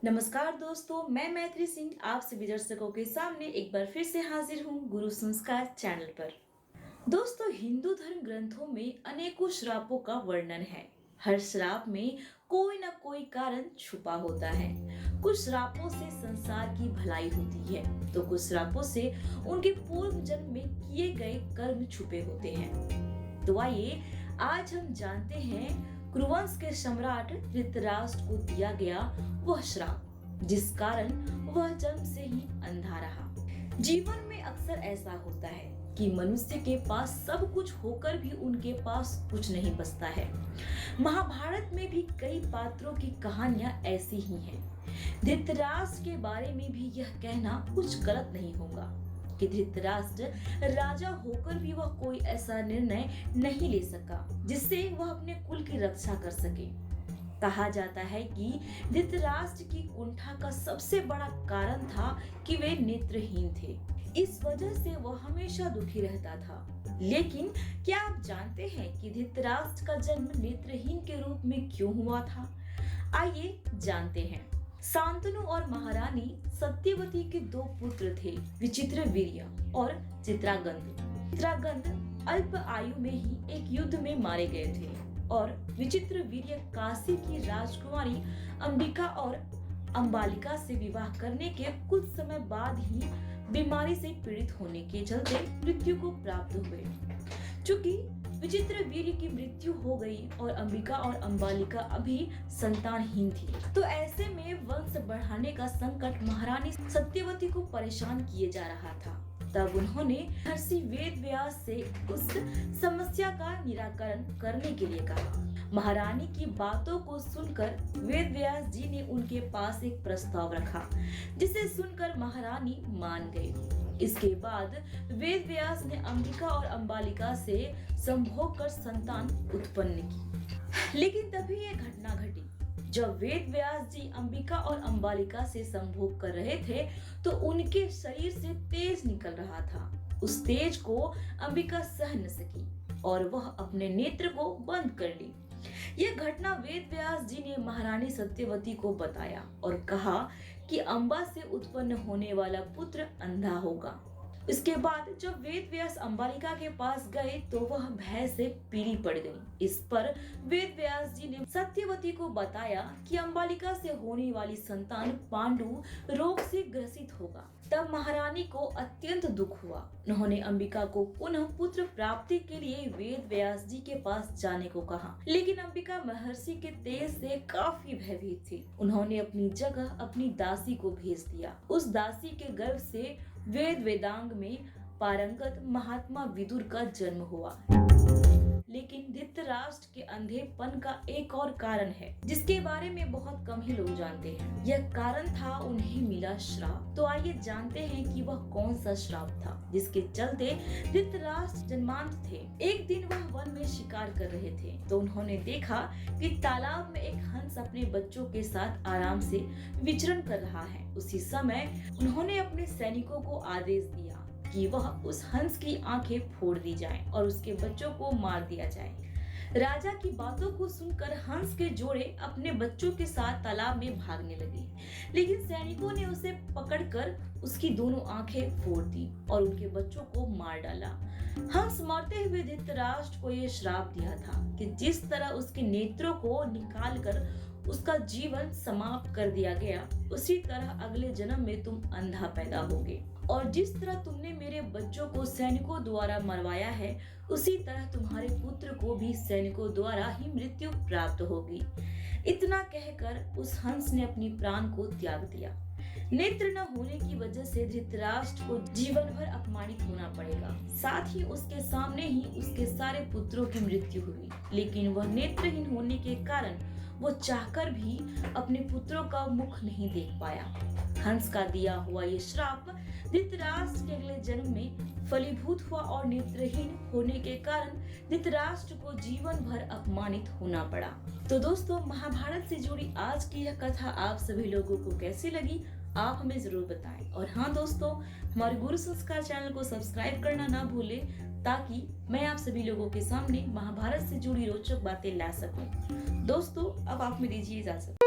नमस्कार दोस्तों, मैं मैत्री सिंह आप सभी दर्शकों के सामने एक बार फिर से हाजिर हूँ गुरु संस्कार चैनल पर। दोस्तों, हिंदू धर्म ग्रंथों में अनेकों श्रापों का वर्णन है। हर श्राप में कोई ना कोई कारण छुपा होता है। कुछ श्रापों से संसार की भलाई होती है, तो कुछ श्रापों से उनके पूर्व जन्म में किए गए कर्म छुपे होते हैं। तो आइए आज हम जानते हैं कुरुवंश के सम्राट धृतराष्ट्र को दिया गया वह श्राप जिस कारण वह जन्म से ही अंधा रहा। जीवन में अक्सर ऐसा होता है कि मनुष्य के पास सब कुछ होकर भी उनके पास कुछ नहीं बचता है। महाभारत में भी कई पात्रों की कहानियां ऐसी ही हैं। धृतराष्ट्र के बारे में भी यह कहना कुछ गलत नहीं होगा कि धृतराष्ट्र राजा होकर भी वह कोई ऐसा निर्णय नहीं ले सका जिससे वह अपने कुल की रक्षा कर सके। कहा जाता है कि धृतराष्ट्र की कुंठा का सबसे बड़ा कारण था कि वे नेत्रहीन थे। इस वजह से वह हमेशा दुखी रहता था। लेकिन क्या आप जानते हैं कि धृतराष्ट्र का जन्म नेत्रहीन के रूप में क्यों हुआ था? आइए जानते हैं। शांतनु और महारानी सत्यवती के दो पुत्र थे, विचित्रवीर्य और चित्रांगद। चित्रांगद अल्प आयु में ही एक युद्ध में मारे गए थे और विचित्रवीर्य काशी की राजकुमारी अंबिका और अंबालिका से विवाह करने के कुछ समय बाद ही बीमारी से पीड़ित होने के चलते मृत्यु को प्राप्त हुए। चूंकि विचित्रवीर्य की मृत्यु हो गई और अंबिका और अंबालिका अभी संतानहीन थी, तो ऐसे में वंश बढ़ाने का संकट महारानी सत्यवती को परेशान किए जा रहा था। तब उन्होंने महर्षि वेदव्यास से उस समस्या का निराकरण करने के लिए कहा। महारानी की बातों को सुनकर वेदव्यास जी ने उनके पास एक प्रस्ताव रखा, जिसे सुनकर महारानी मान गई। इसके बाद वेदव्यास ने अंबिका और अंबालिका से संभोग कर संतान उत्पन्न की। लेकिन तभी एक घटना घटी। जब वेदव्यास जी अंबिका और अंबालिका से संभोग कर रहे थे, तो उनके शरीर से तेज निकल रहा था। उस तेज को अंबिका सह न सकी और वह अपने नेत्र को बंद कर ली। यह घटना वेदव्यास जी ने महारानी सत्यवती को बताया और कहा कि अंबा से उत्पन्न होने वाला पुत्र अंधा होगा। इसके बाद जब वेदव्यास अंबालिका के पास गए तो वह भय से पीली पड़ गई। इस पर वेदव्यास जी ने सत्यवती को बताया कि अंबालिका से होने वाली संतान पांडु रोग से ग्रसित होगा। तब महारानी को अत्यंत दुख हुआ। उन्होंने अंबिका को पुनः पुत्र प्राप्ति के लिए वेदव्यास जी के पास जाने को कहा, लेकिन अंबिका महर्षि के तेज से काफी भयभीत थी। उन्होंने अपनी जगह अपनी दासी को भेज दिया। उस दासी के गर्भ से वेदांग में पारंगत महात्मा विदुर का जन्म हुआ। लेकिन धृतराष्ट्र के अंधेपन का एक और कारण है, जिसके बारे में बहुत कम ही लोग जानते हैं। यह कारण था उन्हें मिला श्राप। तो आइए जानते हैं कि वह कौन सा श्राप था जिसके चलते धृतराष्ट्र जन्मांध थे। एक दिन वह वन में शिकार कर रहे थे, तो उन्होंने देखा कि तालाब में एक हंस अपने बच्चों के साथ आराम से विचरण कर रहा है। उसी समय उन्होंने अपने सैनिकों को आदेश दिया कि वह उस हंस की आंखें फोड़ दी जाएं और उसके बच्चों को मार दिया जाए। राजा की बातों को सुनकर हंस के जोड़े अपने बच्चों के साथ तालाब में भागने लगे, लेकिन सैनिकों ने उसे पकड़कर उसकी दोनों आंखें फोड़ दी और उनके बच्चों को मार डाला। हंस मरते हुए धृतराष्ट्र को यह श्राप दिया था कि जिस तरह उसके नेत्रों को निकालकर उसका जीवन समाप्त कर दिया गया, उसी तरह अगले जन्म में तुम अंधा पैदा होगे और जिस तरह तुमने मेरे बच्चों को सैनिकों द्वारा मरवाया है, उसी तरह तुम्हारे पुत्र को भी सैनिकों द्वारा ही मृत्यु प्राप्त होगी। इतना कहकर उस हंस ने अपनी प्राण को त्याग दिया। नेत्र न होने की वजह से धृतराष्ट्र को जीवन भर अपमानित होना पड़ेगा। साथ ही उसके सामने ही उसके सारे पुत्रों की मृत्यु हुई, लेकिन वह नेत्रहीन होने के कारण वो चाहकर भी अपने पुत्रों का मुख नहीं देख पाया। हंस का दिया हुआ ये श्राप धृतराष्ट्र के अगले जन्म में फलीभूत हुआ और नेत्रहीन होने के कारण धृतराष्ट्र को जीवन भर अपमानित होना पड़ा। तो दोस्तों, महाभारत से जुड़ी आज की यह कथा आप सभी लोगों को कैसी लगी, आप हमें जरूर बताएं। और हाँ दोस्तों, हमारे गुरु संस्कार चैनल को सब्सक्राइब करना ना भूलें, ताकि मैं आप सभी लोगों के सामने महाभारत से जुड़ी रोचक बातें ला सकूं। दोस्तों, अब आप में दीजिए इजाजत।